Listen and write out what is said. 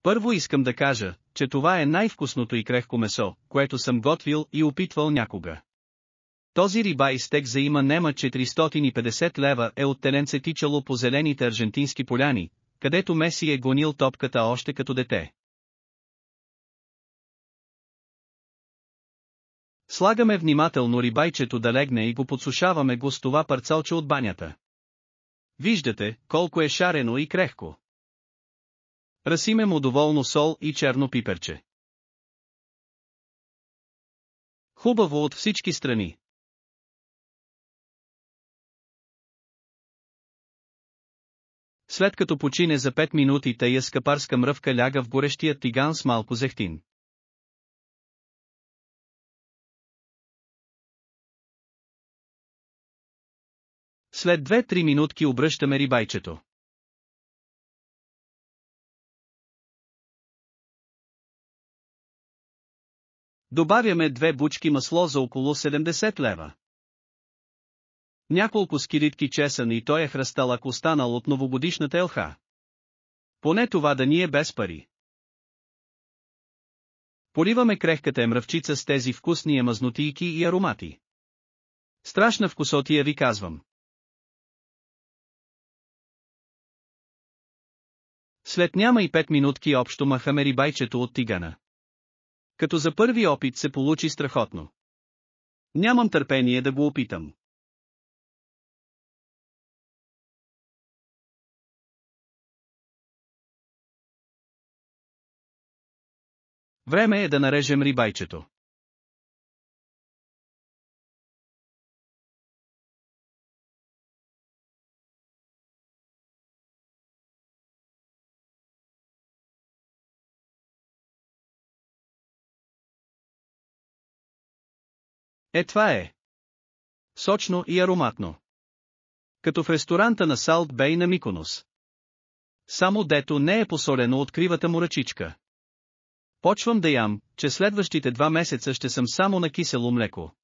Първо искам да кажа, че това е най-вкусното и крехко месо, което съм готвил и опитвал някога. Този рибай стек за има нема 450 лева е от теленце тичало по зелените аржентински поляни, където Меси е гонил топката още като дете. Слагаме внимателно рибайчето да легне и го подсушаваме го с това парцалче от банята. Виждате, колко е шарено и крехко. Разсиме му доволно сол и черно пиперче. Хубаво от всички страни. След като почине за 5 минути, тая скъпарска мръвка ляга в горещия тиган с малко зехтин. След 2-3 минутки обръщаме рибайчето. Добавяме 2 бучки масло за около 70 лева. Няколко скиритки чесън и той е хръсталък останал от новогодишната елха. Поне това да ни е без пари. Поливаме крехката мръвчица с тези вкусни мазнотийки и аромати. Страшна вкусотия ви казвам. След няма и 5 минутки общо махаме рибайчето от тигана. Като за първи опит се получи страхотно. Нямам търпение да го опитам. Време е да нарежем рибайчето. Това е. Сочно и ароматно. Като в ресторанта на Салт Бей на Миконос. Само дето не е посолено от кривата му ръчичка. Почвам да ям, че следващите 2 месеца ще съм само на кисело млеко.